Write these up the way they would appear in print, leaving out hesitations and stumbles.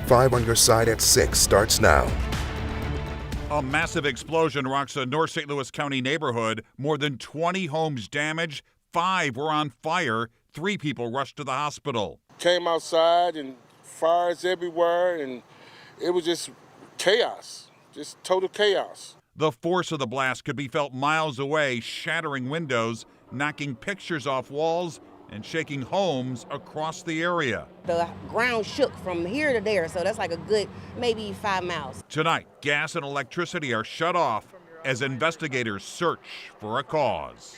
5 on your side at 6 starts now. A massive explosion rocks a North St. Louis County neighborhood. More than 20 homes damaged, 5 were on fire, 3 people rushed to the hospital. Came outside and fires everywhere, and it was just chaos, just total chaos. The force of the blast could be felt miles away, shattering windows, knocking pictures off walls, and shaking homes across the area. The ground shook from here to there, so that's like a good maybe 5 miles. Tonight, gas and electricity are shut off as investigators search for a cause.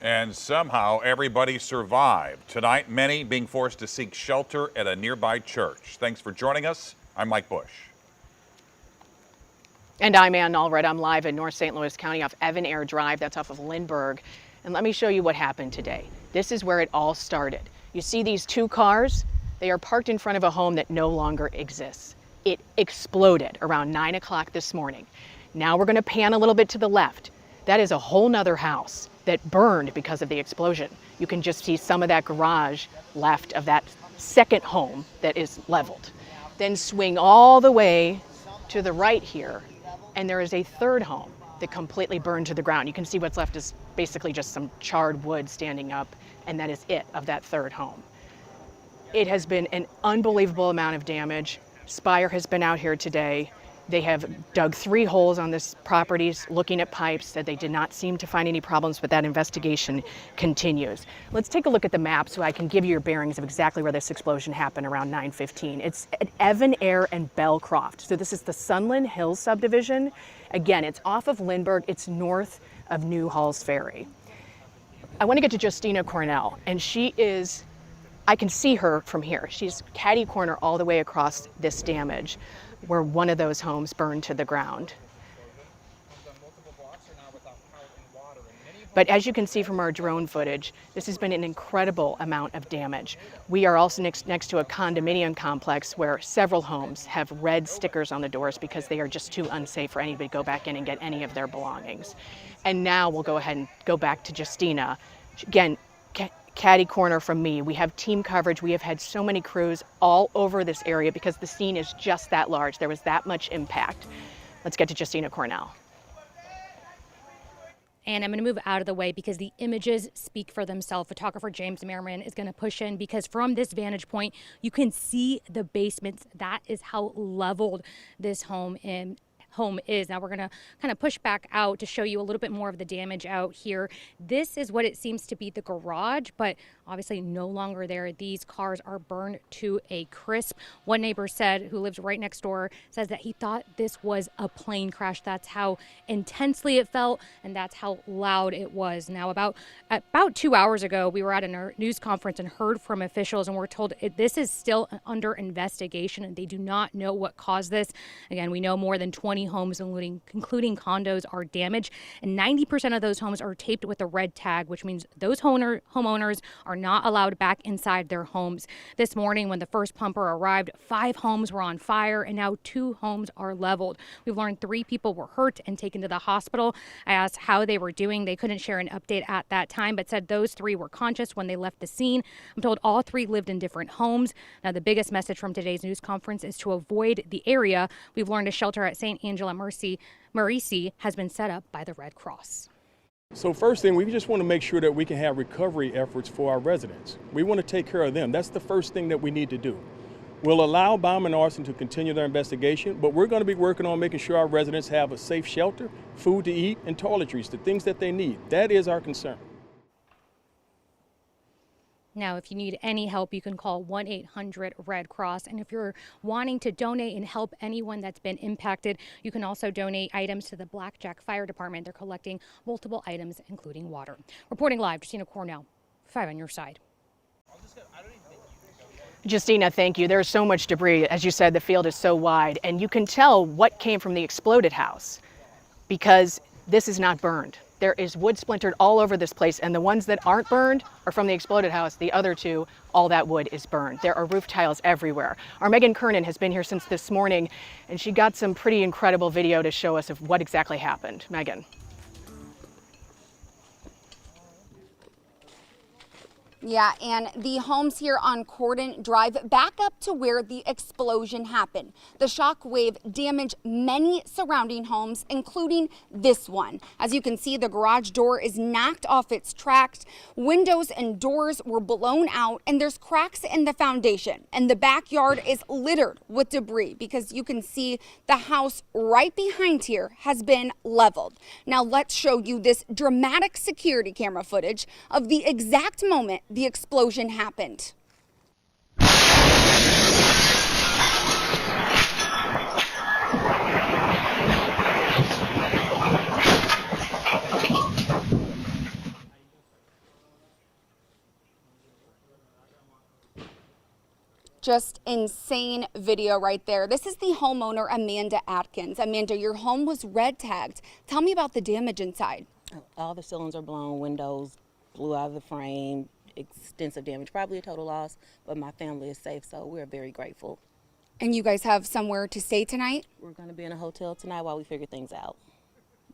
And somehow everybody survived. Tonight, many being forced to seek shelter at a nearby church. Thanks for joining us. I'm Mike Bush. And I'm Ann Allred. I'm live in North St. Louis County off Evan Air Drive. That's off of Lindbergh. And let me show you what happened today. This is where it all started. You see these 2 cars? They are parked in front of a home that no longer exists. It exploded around 9 o'clock this morning. Now we're going to pan a little bit to the left. That is a whole nother house that burned because of the explosion. You can just see some of that garage left of that second home that is leveled. Then swing all the way to the right here, and there is a third home that completely burned to the ground. You can see what's left is basically just some charred wood standing up, and that is it of that third home. It has been an unbelievable amount of damage. Spire has been out here today. They have dug 3 holes on this property, looking at pipes, that they did not seem to find any problems, but that investigation continues. Let's take a look at the map so I can give you your bearings of exactly where this explosion happened around 9:15. It's at Evan Air and Belcroft. So this is the Sunland Hills subdivision. Again, it's off of Lindbergh. It's north of New Halls Ferry. I want to get to Justina Cornell, and she is, I can see her from here. She's catty corner all the way across this damage, where one of those homes burned to the ground. But as you can see from our drone footage, this has been an incredible amount of damage. We are also next to a condominium complex where several homes have red stickers on the doors because they are just too unsafe for anybody to go back in and get any of their belongings. And now we'll go ahead and go back to Justina. Again, catty corner from me. We have team coverage. We have had so many crews all over this area because the scene is just that large. There was that much impact. Let's get to Justina Cornell. And I'm going to move out of the way because the images speak for themselves. Photographer James Merriman is going to push in because from this vantage point, you can see the basements. That is how leveled this home is. Now we're going to kind of push back out to show you a little bit more of the damage out here. This is what it seems to be the garage, but obviously no longer there. These cars are burned to a crisp. One neighbor said, who lives right next door, says that he thought this was a plane crash. That's how intensely it felt, and that's how loud it was. Now, about 2 hours ago, we were at a news conference and heard from officials, and we're told this is still under investigation, and they do not know what caused this. Again, we know more than 20 homes, including condos, are damaged, and 90% of those homes are taped with a red tag, which means those homeowners are not allowed back inside their homes. This morning, when the first pumper arrived, 5 homes were on fire, and now 2 homes are leveled. We've learned 3 people were hurt and taken to the hospital. I asked how they were doing. They couldn't share an update at that time, but said those 3 were conscious when they left the scene. I'm told all 3 lived in different homes. Now, the biggest message from today's news conference is to avoid the area. We've learned a shelter at St. Angela Mercy has been set up by the Red Cross. So first thing, we just want to make sure that we can have recovery efforts for our residents. We want to take care of them. That's the first thing that we need to do. We'll allow bomb and arson to continue their investigation, but we're going to be working on making sure our residents have a safe shelter, food to eat, and toiletries, the things that they need. That is our concern. Now, if you need any help, you can call 1-800-RED CROSS. And if you're wanting to donate and help anyone that's been impacted, you can also donate items to the Blackjack Fire Department. They're collecting multiple items, including water. Reporting live, Justina Cornell, 5 on your side. Justina, thank you. There's so much debris. As you said, the field is so wide, and you can tell what came from the exploded house because this is not burned. There is wood splintered all over this place, and the ones that aren't burned are from the exploded house. The other 2, all that wood is burned. There are roof tiles everywhere. Our Megan Kernan has been here since this morning, and she got some pretty incredible video to show us of what exactly happened. Megan. Yeah, and the homes here on Cordon Drive back up to where the explosion happened. The shock wave damaged many surrounding homes, including this one. As you can see, the garage door is knocked off its tracks. Windows and doors were blown out, and there's cracks in the foundation. And the backyard is littered with debris because you can see the house right behind here has been leveled. Now let's show you this dramatic security camera footage of the exact moment the explosion happened. Just insane video right there. This is the homeowner, Amanda Atkins. Amanda, your home was red tagged. Tell me about the damage inside. All the ceilings are blown, windows blew out of the frame, extensive damage, probably a total loss, but my family is safe, so we're very grateful. And you guys have somewhere to stay tonight? We're going to be in a hotel tonight while we figure things out.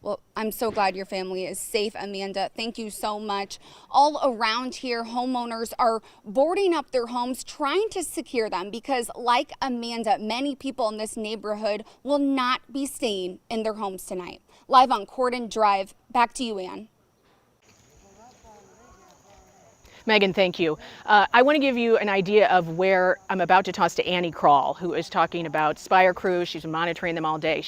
Well, I'm so glad your family is safe, Amanda. Thank you so much. All around here, homeowners are boarding up their homes, trying to secure them because, like Amanda, many people in this neighborhood will not be staying in their homes tonight. Live on Cordon Drive, back to you, Ann. Megan, thank you. I want to give you an idea of where I'm about to toss to Annie Krall, who is talking about Spire crews. She's monitoring them all day.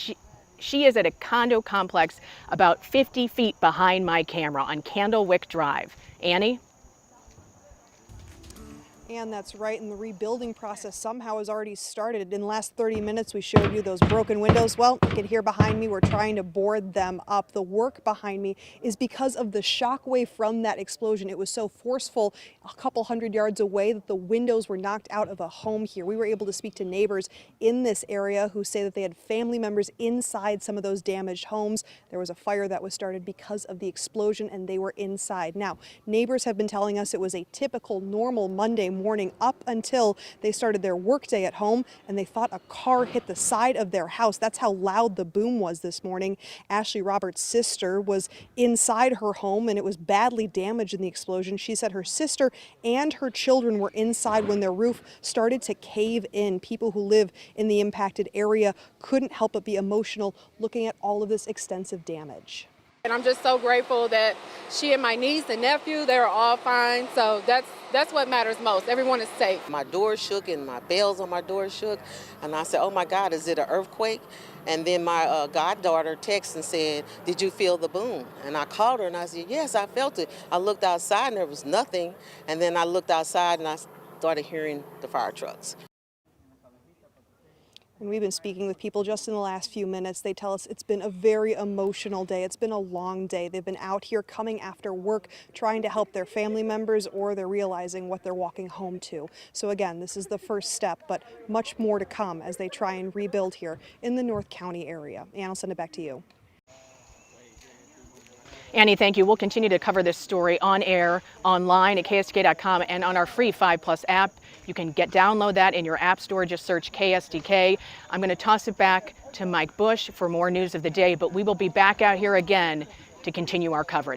She is at a condo complex about 50 feet behind my camera on Candlewick Drive. Annie? And that's right, and the rebuilding process somehow has already started. In the last 30 minutes, we showed you those broken windows. Well, you can hear behind me, we're trying to board them up. The work behind me is because of the shock wave from that explosion. It was so forceful a couple hundred yards away that the windows were knocked out of a home here. We were able to speak to neighbors in this area who say that they had family members inside some of those damaged homes. There was a fire that was started because of the explosion, and they were inside. Now, neighbors have been telling us it was a typical, normal Monday morning up until they started their workday at home and they thought a car hit the side of their house. That's how loud the boom was this morning. Ashley Roberts' sister was inside her home and it was badly damaged in the explosion. She said her sister and her children were inside when their roof started to cave in. People who live in the impacted area couldn't help but be emotional looking at all of this extensive damage. And I'm just so grateful that she and my niece and nephew, they're all fine. So that's what matters most. Everyone is safe. My door shook and my bells on my door shook. And I said, oh my God, is it an earthquake? And then my goddaughter texted and said, did you feel the boom? And I called her and I said, yes, I felt it. I looked outside and there was nothing. And then I looked outside and I started hearing the fire trucks. And we've been speaking with people just in the last few minutes. They tell us it's been a very emotional day. It's been a long day. They've been out here coming after work, trying to help their family members, or they're realizing what they're walking home to. So again, this is the first step, but much more to come as they try and rebuild here in the North County area. And I'll send it back to you. Annie, thank you. We'll continue to cover this story on air, online at KSDK.com, and on our free 5+ app. You can download that in your app store. Just search KSDK. I'm going to toss it back to Mike Bush for more news of the day, but we will be back out here again to continue our coverage.